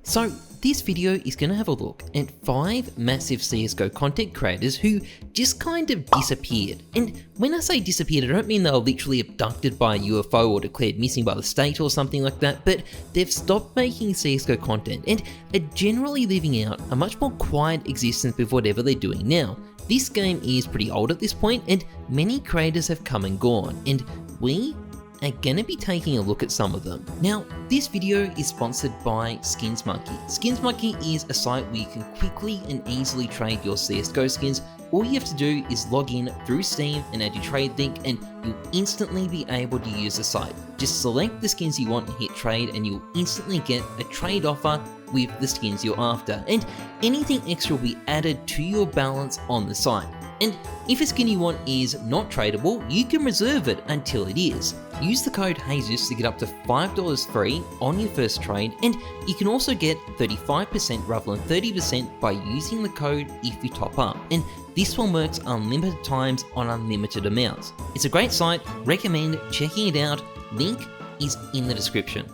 So this video is going to have a look at 5 massive CSGO content creators who just kind of disappeared. And when I say disappeared, I don't mean they were literally abducted by a UFO or declared missing by the state or something like that, but they've stopped making CSGO content and are generally living out a much more quiet existence with whatever they're doing now. This game is pretty old at this point and many creators have come and gone, and we are gonna be taking a look at some of them. Now, this video is sponsored by SkinsMonkey. SkinsMonkey is a site where you can quickly and easily trade your CSGO skins. All you have to do is log in through Steam and add your trade link and you'll instantly be able to use the site. Just select the skins you want and hit trade and you'll instantly get a trade offer with the skins you're after. And anything extra will be added to your balance on the site. And if a skin you want is not tradable, you can reserve it until it is. Use the code Heyzeus to get up to $5 free on your first trade, and you can also get 35% rather than 30% by using the code if you top up. And this one works unlimited times on unlimited amounts. It's a great site, recommend checking it out, link is in the description.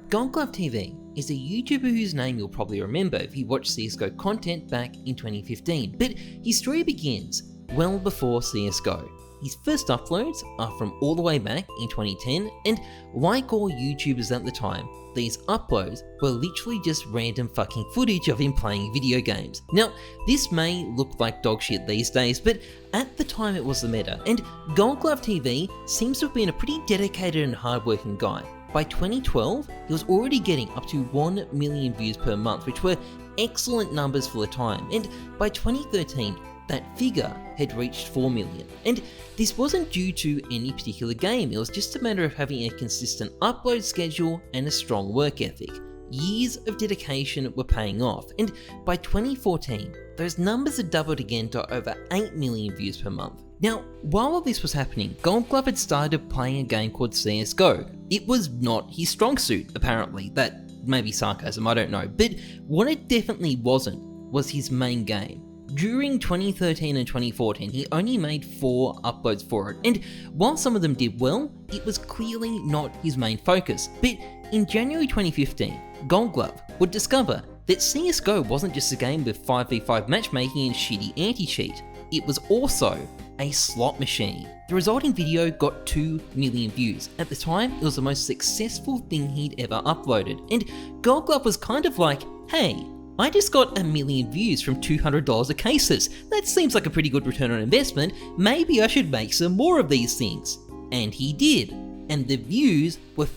GoldGloveTV is a YouTuber whose name you'll probably remember if you watched CSGO content back in 2015, but his story begins well before CSGO. His first uploads are from all the way back in 2010, and like all YouTubers at the time, these uploads were literally just random fucking footage of him playing video games. Now, this may look like dog shit these days, but at the time it was the meta, and GoldGloveTV seems to have been a pretty dedicated and hardworking guy. By 2012, he was already getting up to 1 million views per month, which were excellent numbers for the time, and by 2013, that figure had reached 4 million. And this wasn't due to any particular game, it was just a matter of having a consistent upload schedule and a strong work ethic. Years of dedication were paying off, and by 2014, those numbers had doubled again to over 8 million views per month. Now, while all this was happening, GoldGlove had started playing a game called CSGO. It was not his strong suit, apparently. That may be sarcasm, I don't know. But what it definitely wasn't was his main game. During 2013 and 2014, he only made 4 uploads for it, and while some of them did well, it was clearly not his main focus. But in January 2015, GoldGlove would discover that CSGO wasn't just a game with 5v5 matchmaking and shitty anti-cheat, it was also a slot machine. The resulting video got 2 million views. At the time, it was the most successful thing he'd ever uploaded, and GoldGlove was kind of like, hey, I just got 1 million views from $200 a cases. That seems like a pretty good return on investment. Maybe I should make some more of these things. And he did. And the views were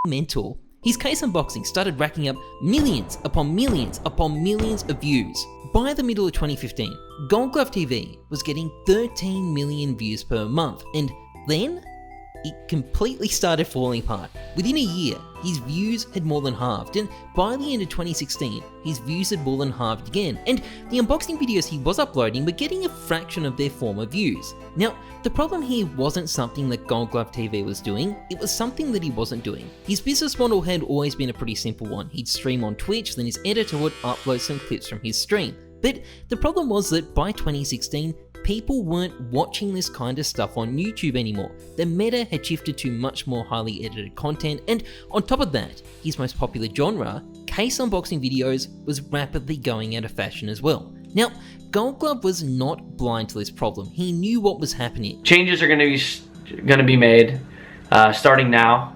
mental. His case unboxing started racking up millions upon millions upon millions of views. By the middle of 2015, GoldGloveTV was getting 13 million views per month, and then it completely started falling apart. Within a year, his views had more than halved, and by the end of 2016, his views had more than halved again, and the unboxing videos he was uploading were getting a fraction of their former views. Now, the problem here wasn't something that GoldGloveTV was doing, it was something that he wasn't doing. His business model had always been a pretty simple one. He'd stream on Twitch, then his editor would upload some clips from his stream. But the problem was that by 2016, people weren't watching this kind of stuff on YouTube anymore. The meta had shifted to much more highly edited content, and on top of that, his most popular genre, case unboxing videos, was rapidly going out of fashion as well. Now, GoldGlove was not blind to this problem. He knew what was happening. Changes are going to be made starting now.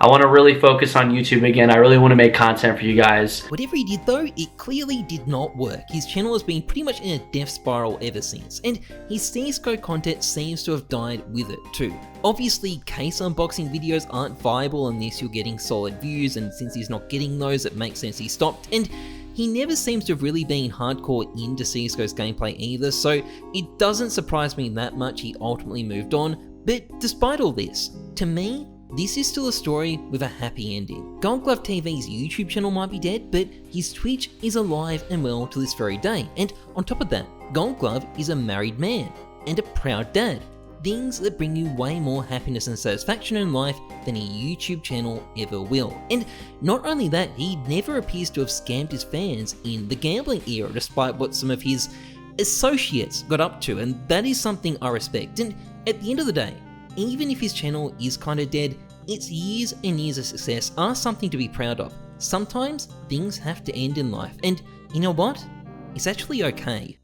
I want to really focus on YouTube again. I really want to make content for you guys. Whatever he did though, it clearly did not work. His channel has been pretty much in a death spiral ever since, and his CSGO content seems to have died with it too. Obviously, case unboxing videos aren't viable unless you're getting solid views, and since he's not getting those, it makes sense he stopped, and he never seems to have really been hardcore into CSGO's gameplay either, so it doesn't surprise me that much he ultimately moved on. But despite all this, to me, this is still a story with a happy ending. GoldGloveTV's YouTube channel might be dead, but his Twitch is alive and well to this very day. And on top of that, GoldGlove is a married man and a proud dad. Things that bring you way more happiness and satisfaction in life than a YouTube channel ever will. And not only that, he never appears to have scammed his fans in the gambling era, despite what some of his associates got up to, and that is something I respect. And at the end of the day, even if his channel is kinda dead, its years and years of success are something to be proud of. Sometimes things have to end in life, and you know what? It's actually okay.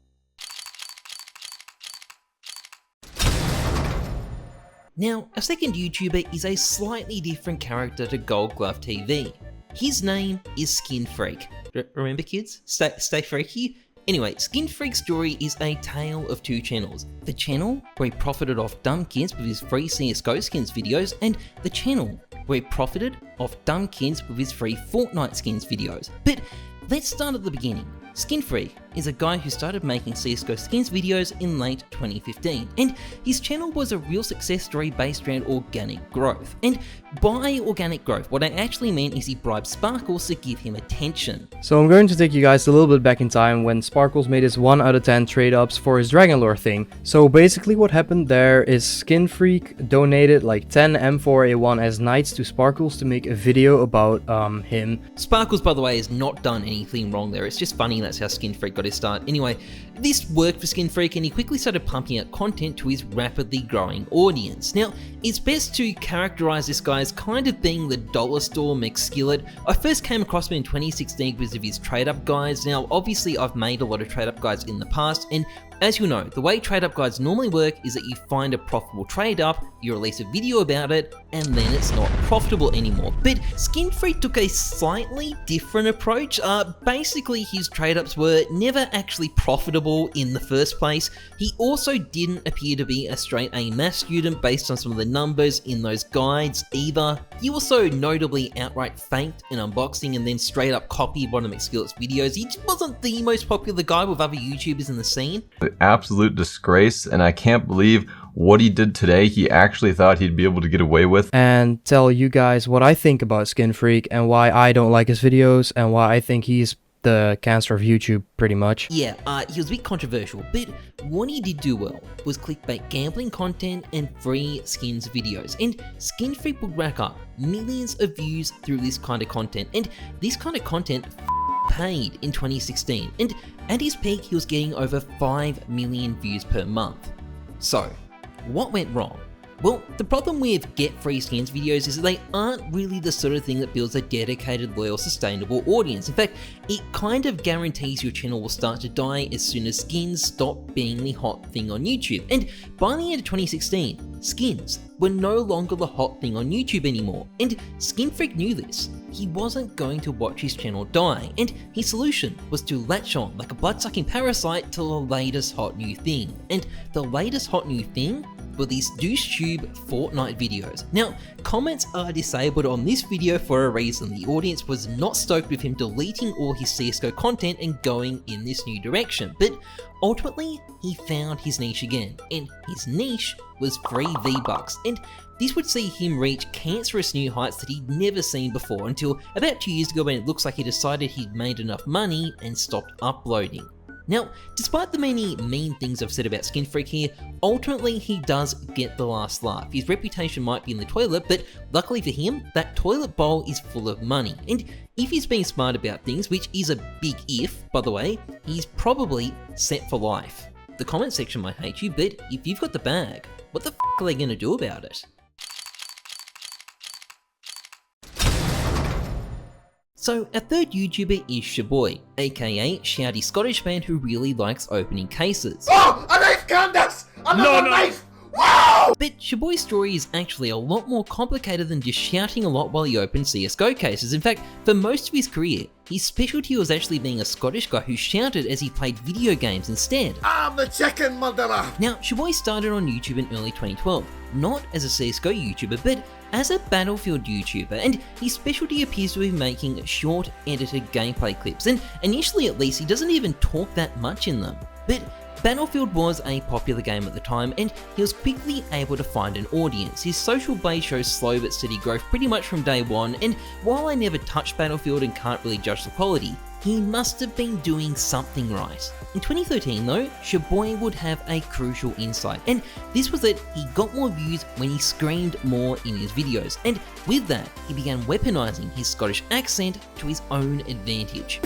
Now, our second YouTuber is a slightly different character to GoldGloveTV. His name is Skinfreak. Remember kids? Stay freaky? Anyway, Skinfreak's story is a tale of two channels. The channel where he profited off dumb kids with his free CSGO skins videos, and the channel where he profited off dumb kids with his free Fortnite skins videos. But let's start at the beginning. Skinfreak is a guy who started making CSGO skins videos in late 2015, and his channel was a real success story based around organic growth. And by organic growth, what I actually mean is he bribed Sparkles to give him attention. So I'm going to take you guys a little bit back in time when Sparkles made his 1 out of 10 trade-ups for his Dragon Lore thing. So basically what happened there is Skinfreak donated like 10 M4A1 as Knights to Sparkles to make a video about him. Sparkles, by the way, has not done anything wrong there. It's just funny that's how Skinfreak got his start. Anyway, this worked for Skinfreak and he quickly started pumping out content to his rapidly growing audience. Now, it's best to characterize this guy as kind of being the dollar store McSkillet. I first came across him in 2016 because of his trade-up guides. Now, obviously I've made a lot of trade-up guides in the past, and as you know, the way trade-up guides normally work is that you find a profitable trade-up, you release a video about it, and then it's not profitable anymore. But Skinfreak took a slightly different approach. Basically, his trade-ups were never actually profitable in the first place. He also didn't appear to be a straight A math student based on some of the numbers in those guides either. He also notably outright faked an unboxing and then straight up copied one of McSkillet's videos. He just wasn't the most popular guy with other YouTubers in the scene. Absolute disgrace, and I can't believe what he did today he actually thought he'd be able to get away with. And tell you guys what I think about Skinfreak and why I don't like his videos and why I think he's the cancer of YouTube, pretty much. Yeah, he was a bit controversial, but what he did do well was clickbait gambling content and free skins videos, and Skinfreak would rack up millions of views through this kind of content, and this kind of content paid in 2016, and at his peak he was getting over 5 million views per month. So, what went wrong? Well, the problem with get free skins videos is that they aren't really the sort of thing that builds a dedicated, loyal, sustainable audience. In fact, it kind of guarantees your channel will start to die as soon as skins stop being the hot thing on YouTube. And by the end of 2016, skins were no longer the hot thing on YouTube anymore. And Skinfreak knew this. He wasn't going to watch his channel die, and his solution was to latch on like a blood-sucking parasite to the latest hot new thing. And the latest hot new thing were these DoucheTube Fortnite videos. Now, comments are disabled on this video for a reason. The audience was not stoked with him deleting all his CSGO content and going in this new direction, but ultimately, he found his niche again, and his niche was free V-Bucks, and this would see him reach cancerous new heights that he'd never seen before until about 2 years ago when it looks like he decided he'd made enough money and stopped uploading. Now, despite the many mean things I've said about Skinfreak here, ultimately he does get the last laugh. His reputation might be in the toilet, but luckily for him, that toilet bowl is full of money. And if he's being smart about things, which is a big if, by the way, he's probably set for life. The comment section might hate you, but if you've got the bag, what the f are they gonna do about it? So our third YouTuber is Chabboy, aka shouty Scottish man who really likes opening cases. Oh, a knife, Candace! Another knife! Wow! But Chabboy's story is actually a lot more complicated than just shouting a lot while he opened CSGO cases. In fact, for most of his career, his specialty was actually being a Scottish guy who shouted as he played video games instead. I'm the chicken murderer! Now, Chabboy started on YouTube in early 2012, not as a CSGO YouTuber, but as a Battlefield YouTuber, and his specialty appears to be making short, edited gameplay clips, and initially at least he doesn't even talk that much in them. But Battlefield was a popular game at the time, and he was quickly able to find an audience. His social base shows slow but steady growth pretty much from day one, and while I never touched Battlefield and can't really judge the quality, he must have been doing something right. In 2013 though, Chabboy would have a crucial insight, and this was that he got more views when he screamed more in his videos, and with that, he began weaponizing his Scottish accent to his own advantage.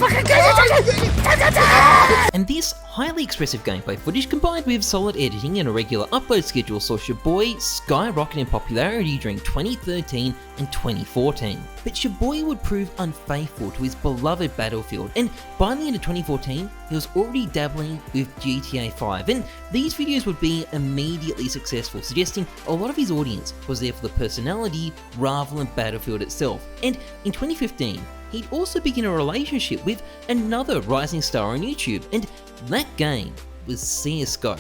And this highly expressive gameplay footage combined with solid editing and a regular upload schedule saw Chabboy skyrocket in popularity during 2013 and 2014. But Chabboy would prove unfaithful to his beloved Battlefield, and by the end of 2014, he was already dabbling with GTA 5, and these videos would be immediately successful, suggesting a lot of his audience was there for the personality rather than Battlefield itself. And in 2015, he'd also begin a relationship with another rising star on YouTube, and that game was CSGO.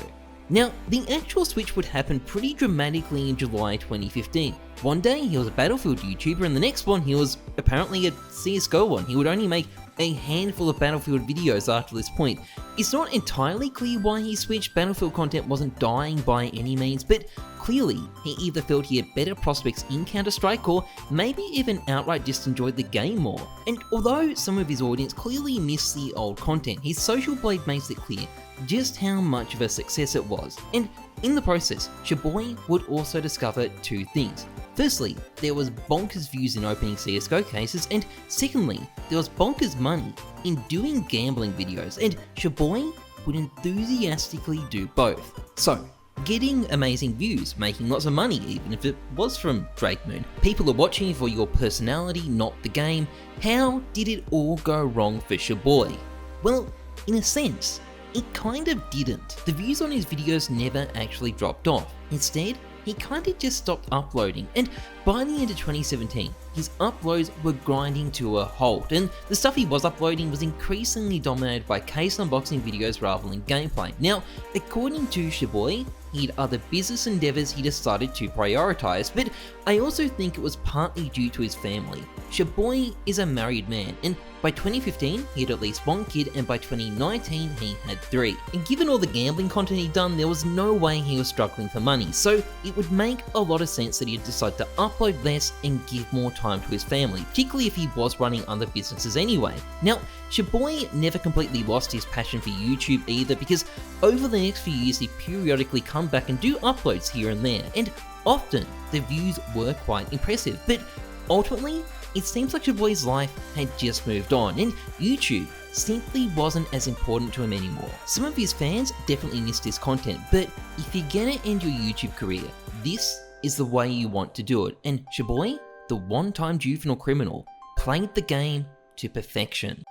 Now, the actual switch would happen pretty dramatically in July 2015. One day he was a Battlefield YouTuber, and the next one he was apparently a CSGO one. He would only make a handful of Battlefield videos after this point. It's not entirely clear why he switched. Battlefield content wasn't dying by any means, but clearly he either felt he had better prospects in Counter-Strike or maybe even outright just enjoyed the game more. And although some of his audience clearly missed the old content, his social blade makes it clear just how much of a success it was. And in the process, Chabboy would also discover two things. Firstly, there was bonkers views in opening CSGO cases, and secondly, there was bonkers money in doing gambling videos, and Chabboy would enthusiastically do both. So, getting amazing views, making lots of money, even if it was from Drake Moon. People are watching for your personality, not the game. How did it all go wrong for Chabboy? Well, in a sense, it kind of didn't. The views on his videos never actually dropped off. Instead, he kind of just stopped uploading, and by the end of 2017, his uploads were grinding to a halt, and the stuff he was uploading was increasingly dominated by case unboxing videos rather than gameplay. Now, according to Chabboy, he had other business endeavors he decided to prioritize, but I also think it was partly due to his family. Chabboy is a married man, and by 2015, he had at least one kid, and by 2019, he had 3. And given all the gambling content he'd done, there was no way he was struggling for money, so it would make a lot of sense that he'd decide to upload less and give more time to his family, particularly if he was running other businesses anyway. Now, Chabboy never completely lost his passion for YouTube either, because over the next few years, he'd periodically come back and do uploads here and there, and often the views were quite impressive, but ultimately, it seems like Chabboy's life had just moved on, and YouTube simply wasn't as important to him anymore. Some of his fans definitely missed his content, but if you're gonna end your YouTube career, this is the way you want to do it, and Chabboy, the one-time juvenile criminal, played the game to perfection.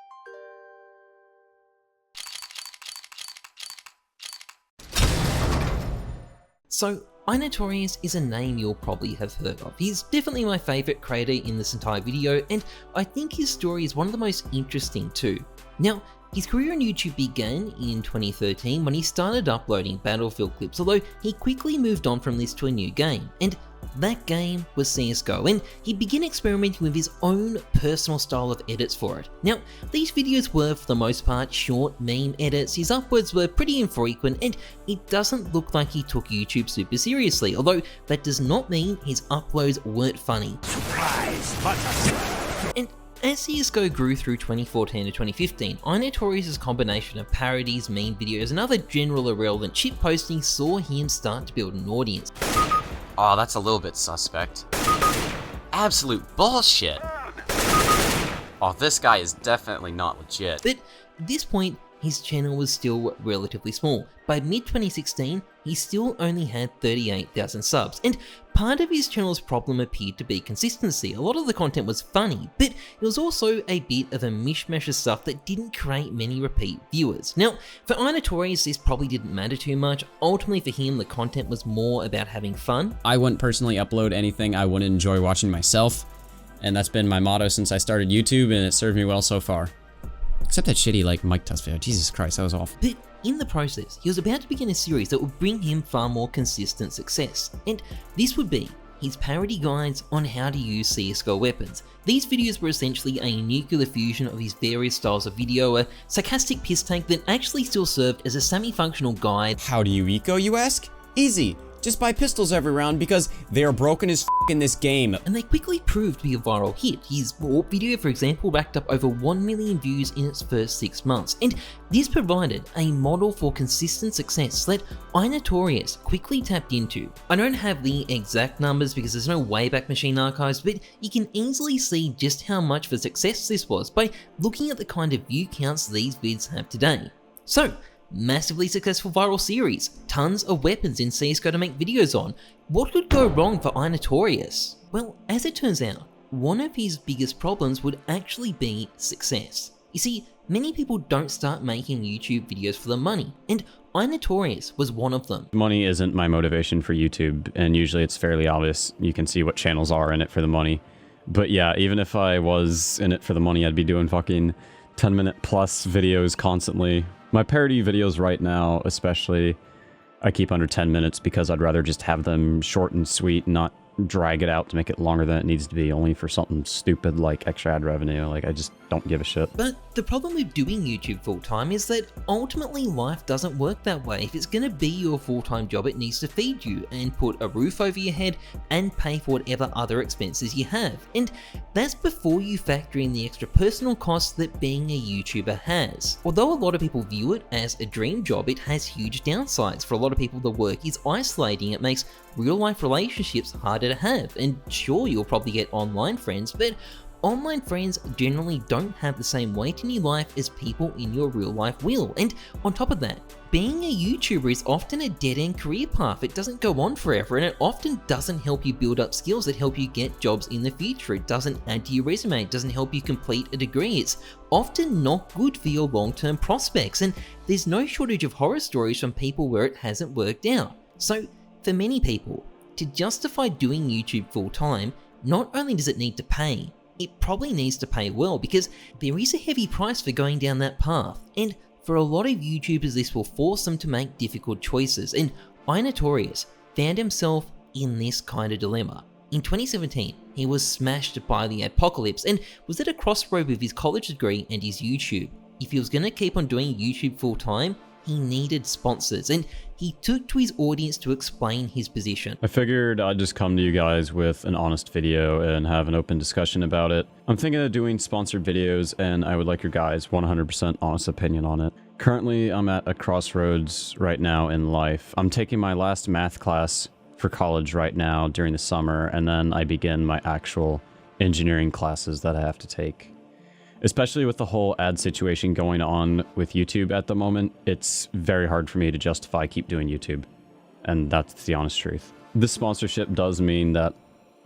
So, iNoToRiOuS is a name you'll probably have heard of. He's definitely my favourite creator in this entire video, and I think his story is one of the most interesting too. Now, his career on YouTube began in 2013 when he started uploading Battlefield clips, although he quickly moved on from this to a new game, and that game was CSGO, and he began experimenting with his own personal style of edits for it. Now, these videos were for the most part short meme edits, his uploads were pretty infrequent, and it doesn't look like he took YouTube super seriously, although that does not mean his uploads weren't funny. And as CSGO grew through 2014 to 2015, iNoToRiOuS' combination of parodies, meme videos, and other general irrelevant shit posting saw him start to build an audience. Oh, that's a little bit suspect. Absolute bullshit. Oh, this guy is definitely not legit. But at this point, his channel was still relatively small. By mid-2016, he still only had 38,000 subs, and part of his channel's problem appeared to be consistency. A lot of the content was funny, but it was also a bit of a mishmash of stuff that didn't create many repeat viewers. Now, for iNoToRiOuS, this probably didn't matter too much. Ultimately for him, the content was more about having fun. I wouldn't personally upload anything I wouldn't enjoy watching myself, and that's been my motto since I started YouTube, and it served me well so far. Except that shitty, like, mic test video. Jesus Christ, that was awful. But in the process, he was about to begin a series that would bring him far more consistent success, and this would be his parody guides on how to use CSGO weapons. These videos were essentially a nuclear fusion of his various styles of video, a sarcastic piss tank that actually still served as a semi-functional guide. How do you eco, you ask? Easy. just buy pistols every round because they are broken as f in this game. And they quickly proved to be a viral hit. His warp video, for example, racked up over 1 million views in its first 6 months, and this provided a model for consistent success that iNoToRiOuS quickly tapped into. I don't have the exact numbers because there's no Wayback Machine archives, but you can easily see just how much of a success this was by looking at the kind of view counts these vids have today. So, massively successful viral series, tons of weapons in CSGO to make videos on. What could go wrong for iNoToRiOuS? Well, as it turns out, one of his biggest problems would actually be success. You see, many people don't start making YouTube videos for the money, and iNoToRiOuS was one of them. Money isn't my motivation for YouTube, and usually it's fairly obvious. You can see what channels are in it for the money. But yeah, even if I was in it for the money, I'd be doing fucking 10-minute plus videos constantly. My parody videos right now, especially, I keep under 10 minutes because I'd rather just have them short and sweet, not drag it out to make it longer than it needs to be, only for something stupid like extra ad revenue. Like, I just don't give a shit. But the problem with doing YouTube full-time is that ultimately life doesn't work that way. If it's gonna be your full-time job, it needs to feed you and put a roof over your head and pay for whatever other expenses you have. And that's before you factor in the extra personal costs that being a YouTuber has. Although a lot of people view it as a dream job, it has huge downsides. For a lot of people, the work is isolating. It makes real-life relationships harder to have. And sure, you'll probably get online friends, but online friends generally don't have the same weight in your life as people in your real life will. And on top of that, being a YouTuber is often a dead-end career path. It doesn't go on forever, and it often doesn't help you build up skills that help you get jobs in the future. It doesn't add to your resume. It doesn't help you complete a degree. It's often not good for your long-term prospects, and there's no shortage of horror stories from people where it hasn't worked out. So for many people, to justify doing YouTube full-time, not only does it need to pay, it probably needs to pay well, because there is a heavy price for going down that path. And for a lot of YouTubers, this will force them to make difficult choices, and iNoToRiOuS found himself in this kind of dilemma. In 2017, he was smashed by the apocalypse and was at a crossroad with his college degree and his YouTube. If he was going to keep on doing YouTube full-time, he needed sponsors, and he took to his audience to explain his position. I figured I'd just come to you guys with an honest video and have an open discussion about it. I'm thinking of doing sponsored videos, and I would like your guys' 100% honest opinion on it. Currently, I'm at a crossroads right now in life. I'm taking my last math class for college right now during the summer, and then I begin my actual engineering classes that I have to take. Especially with the whole ad situation going on with YouTube at the moment, it's very hard for me to justify keep doing YouTube. And that's the honest truth. This sponsorship does mean that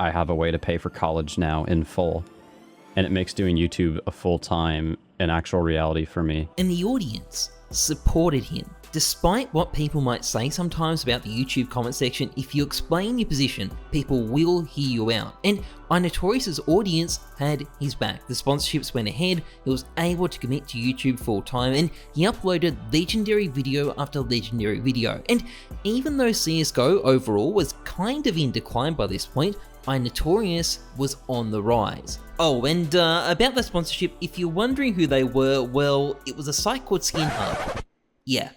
I have a way to pay for college now in full. And it makes doing YouTube a full-time and actual reality for me. And the audience supported him. Despite what people might say sometimes about the YouTube comment section, if you explain your position, people will hear you out. And iNoToRiOuS' audience had his back. The sponsorships went ahead, he was able to commit to YouTube full time, and he uploaded legendary video after legendary video. And even though CSGO overall was kind of in decline by this point, iNoToRiOuS was on the rise. Oh, and about that sponsorship, if you're wondering who they were, well, it was a site called SkinHub. Yeah,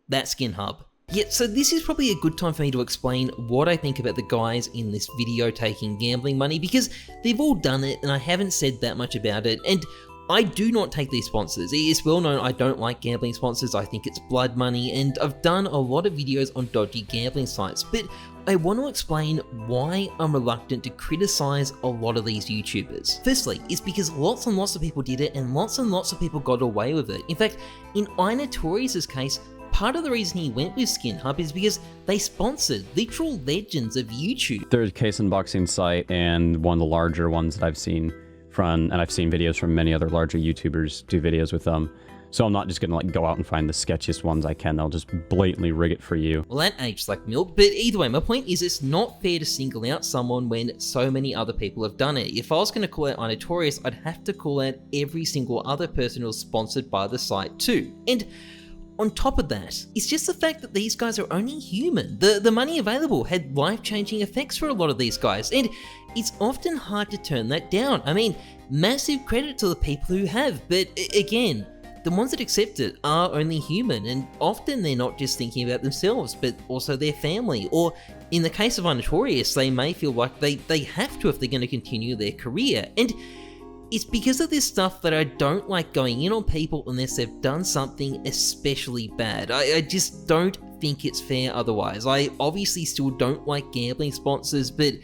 that SkinHub. Yeah, so this is probably a good time for me to explain what I think about the guys in this video taking gambling money, because they've all done it and I haven't said that much about it, and I do not take these sponsors. It's well known I don't like gambling sponsors. I think it's blood money, and I've done a lot of videos on dodgy gambling sites, but I want to explain why I'm reluctant to criticize a lot of these YouTubers. Firstly, it's because lots and lots of people did it and lots of people got away with it. In fact, in iNoToRiOuS' case, part of the reason he went with SkinHub is because they sponsored literal legends of YouTube. They're a case unboxing site, and one of the larger ones that I've seen from, and I've seen videos from many other larger YouTubers do videos with them. So I'm not just gonna like go out and find the sketchiest ones I can. They'll just blatantly rig it for you. Well, that aged like milk, but either way, my point is it's not fair to single out someone when so many other people have done it. If I was gonna call out iNoToRiOuS, I'd have to call out every single other person who was sponsored by the site too. And on top of that, it's just the fact that these guys are only human. The money available had life-changing effects for a lot of these guys, and it's often hard to turn that down. I mean, massive credit to the people who have, but again, the ones that accept it are only human, and often they're not just thinking about themselves, but also their family, or In the case of iNoToRiOuS, they may feel like they have to if they're going to continue their career, and it's because of this stuff that I don't like going in on people unless they've done something especially bad. I just don't think it's fair otherwise. I obviously still don't like gambling sponsors, but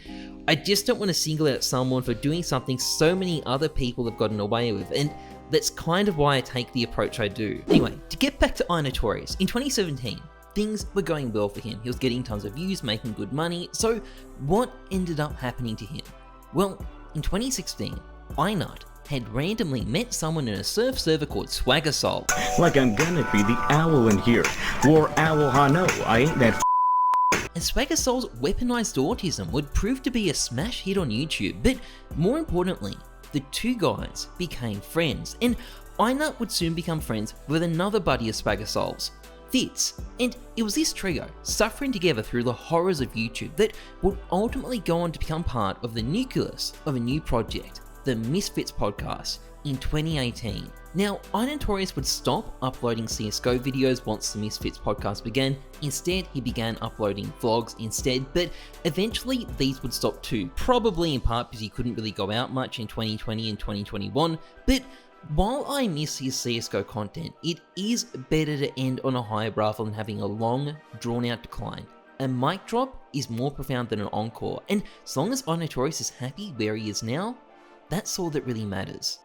I just don't want to single out someone for doing something so many other people have gotten away with, and that's kind of why I take the approach I do. Anyway, to get back to iNoToRiOuS, in 2017, things were going well for him. He was getting tons of views, making good money, so what ended up happening to him? Well, in 2016, iNot had randomly met someone in a surf server called SwaggerSoul. Like I'm gonna be the owl in here. War owl, I know, I ain't that And SwaggerSoul's weaponized autism would prove to be a smash hit on YouTube, but more importantly, the two guys became friends, and iNot would soon become friends with another buddy of SwaggerSoul's, Fitz, and it was this trio, suffering together through the horrors of YouTube, that would ultimately go on to become part of the nucleus of a new project, the Misfits podcast, in 2018. Now, iNoToRiOuS would stop uploading CSGO videos once the Misfits podcast began. Instead, he began uploading vlogs instead, but eventually these would stop too, probably in part because he couldn't really go out much in 2020 and 2021, but while I miss his CSGO content, it is better to end on a high rather than having a long, drawn-out decline. A mic drop is more profound than an encore, and as long as iNoToRiOuS is happy where he is now, that's all that really matters.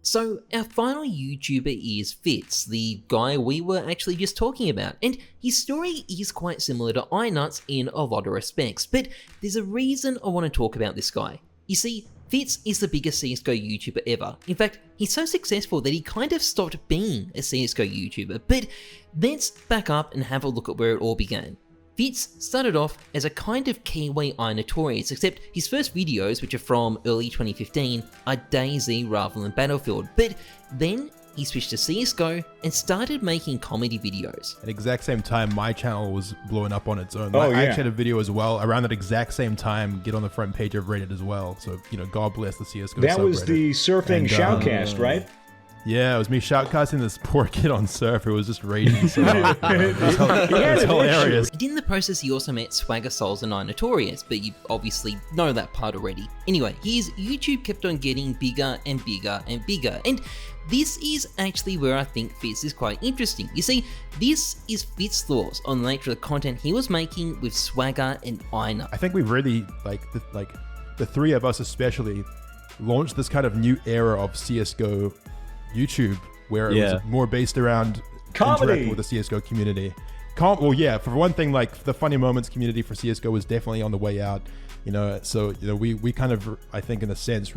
So our final YouTuber is Fitz, the guy we were actually just talking about, and his story is quite similar to iNot's in a lot of respects, but there's a reason I want to talk about this guy. You see, Fitz is the biggest CSGO YouTuber ever. In fact, he's so successful that he kind of stopped being a CSGO YouTuber, but let's back up and have a look at where it all began. Fitz started off as a kind of Kiwi iNoToRiOuS, except his first videos, which are from early 2015, are DayZ rather than Battlefield, but then he switched to CSGO and started making comedy videos. At the exact same time, my channel was blowing up on its own. Oh, I yeah. actually had a video as well around that exact same time, get on the front page of Reddit as well. So, you know, God bless the CSGO That was subreddit. the surfing And, shoutcast, right? Yeah, it was me shoutcasting this poor kid on Surf who was just raging so hard. It was an hilarious. And in the process, he also met SwaggerSoul and iNoToRiOuS, but you obviously know that part already. Anyway, his YouTube kept on getting bigger and bigger and bigger, and this is actually where I think Fitz is quite interesting. You see, this is Fitz's thoughts on the nature of the content he was making with Swagger and iNot. I think we really, the three of us especially, launched this kind of new era of CSGO YouTube, where it was more based around Comedy interacting with the CSGO community. Well, yeah, for one thing, like the funny moments community for CSGO was definitely on the way out, you know. So you know, we kind of, I think, in a sense,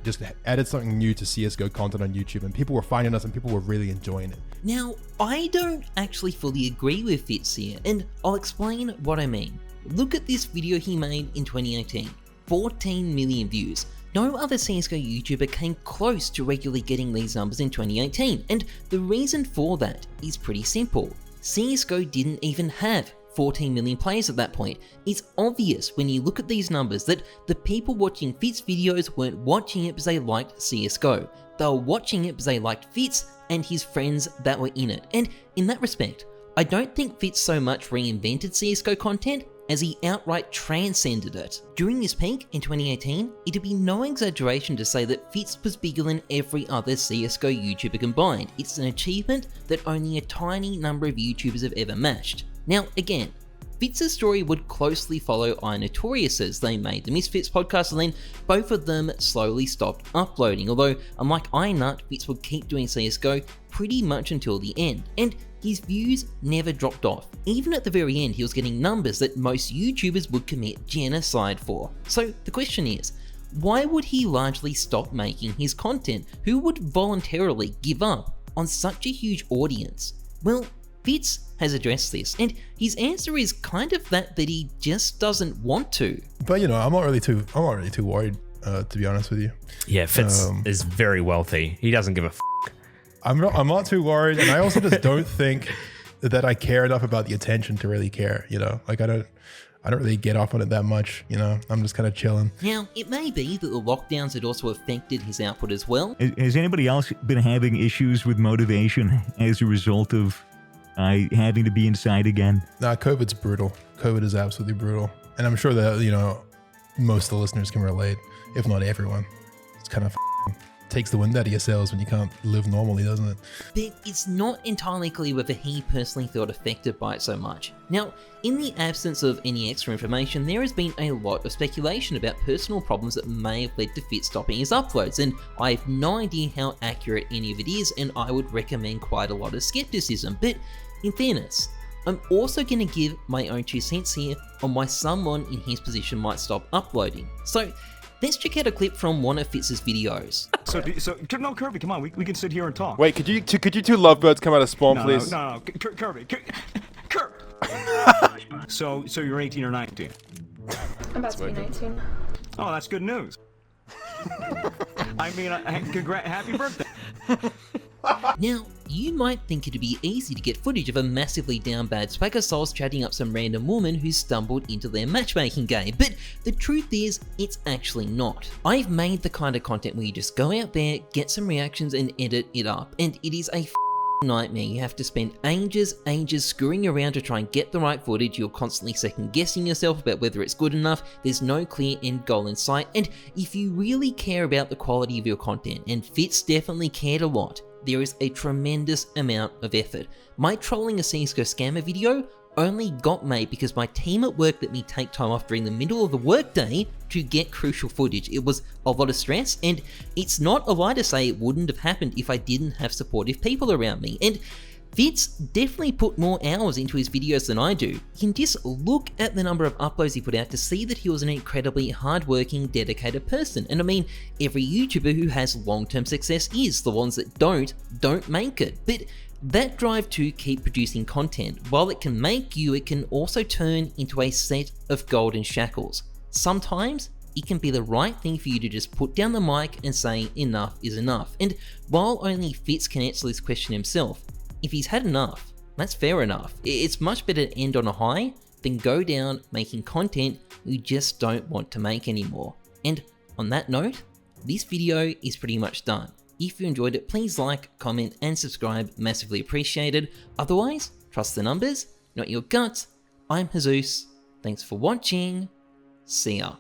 just added something new to CSGO content on YouTube, and people were finding us, and people were really enjoying it. Now, I don't actually fully agree with Fitz here, and I'll explain what I mean. Look at this video he made in 2018, 14 million views. No other CSGO YouTuber came close to regularly getting these numbers in 2018, and the reason for that is pretty simple. CSGO didn't even have 14 million players at that point. It's obvious when you look at these numbers that the people watching Fitz videos weren't watching it because they liked CSGO. They were watching it because they liked Fitz and his friends that were in it. And in that respect, I don't think Fitz so much reinvented CSGO content as he outright transcended it. During his peak in 2018, it'd be no exaggeration to say that Fitz was bigger than every other CSGO YouTuber combined. It's an achievement that only a tiny number of YouTubers have ever matched. Now again, Fitz's story would closely follow iNoToRiOuS's. They made the Misfits podcast and then both of them slowly stopped uploading, although unlike iNot, Fitz would keep doing CSGO pretty much until the end, and his views never dropped off. Even at the very end, he was getting numbers that most YouTubers would commit genocide for. So the question is, why would he largely stop making his content? Who would voluntarily give up on such a huge audience? Well, Fitz has addressed this, and his answer is kind of that he just doesn't want to. But you know, I'm not really too worried, to be honest with you. Yeah, Fitz is very wealthy. He doesn't give a f***. I'm not too worried, and I also just don't think that I care enough about the attention to really care. You know, like I I don't really get off on it that much, you know. I'm just kind of chilling. Now, it may be that the lockdowns had also affected his output as well. Has anybody else been having issues with motivation as a result of having to be inside again? Nah, COVID's brutal. COVID is absolutely brutal. And I'm sure that, you know, most of the listeners can relate, if not everyone. It's kind of takes the wind out of your sails when you can't live normally, doesn't it? But it's not entirely clear whether he personally felt affected by it so much. Now, in the absence of any extra information, there has been a lot of speculation about personal problems that may have led to Fitz stopping his uploads, and I have no idea how accurate any of it is, and I would recommend quite a lot of skepticism. But in fairness, I'm also going to give my own 2 cents here on why someone in his position might stop uploading. So let's check out a clip from one of Fitz's videos. So no, Kirby, come on, we can sit here and talk. Wait, could you two lovebirds come out of spawn, please? No, Kirby. So you're 18 or 19? I'm about to be 19. Oh, that's good news. I mean, happy birthday. Now, you might think it'd be easy to get footage of a massively down bad Swagger Souls chatting up some random woman who stumbled into their matchmaking game, but the truth is, it's actually not. I've made the kind of content where you just go out there, get some reactions and edit it up, and it is a nightmare. You have to spend ages screwing around to try and get the right footage. You're constantly second guessing yourself about whether it's good enough. There's no clear end goal in sight, and if you really care about the quality of your content, and Fitz definitely cared a lot, there is a tremendous amount of effort. My trolling a CSGO scammer video only got made because my team at work let me take time off during the middle of the workday to get crucial footage. It was a lot of stress, and it's not a lie to say it wouldn't have happened if I didn't have supportive people around me. And Fitz definitely put more hours into his videos than I do. You can just look at the number of uploads he put out to see that he was an incredibly hardworking, dedicated person. And I mean, every YouTuber who has long-term success is. The ones that don't make it. But that drive to keep producing content, while it can make you, it can also turn into a set of golden shackles. Sometimes it can be the right thing for you to just put down the mic and say enough is enough. And while only Fitz can answer this question himself, if he's had enough, that's fair enough. It's much better to end on a high than go down making content you just don't want to make anymore. And on that note, this video is pretty much done. If you enjoyed it, please like, comment, and subscribe, massively appreciated. Otherwise, trust the numbers, not your gut. I'm Heyzeus. Thanks for watching. See ya.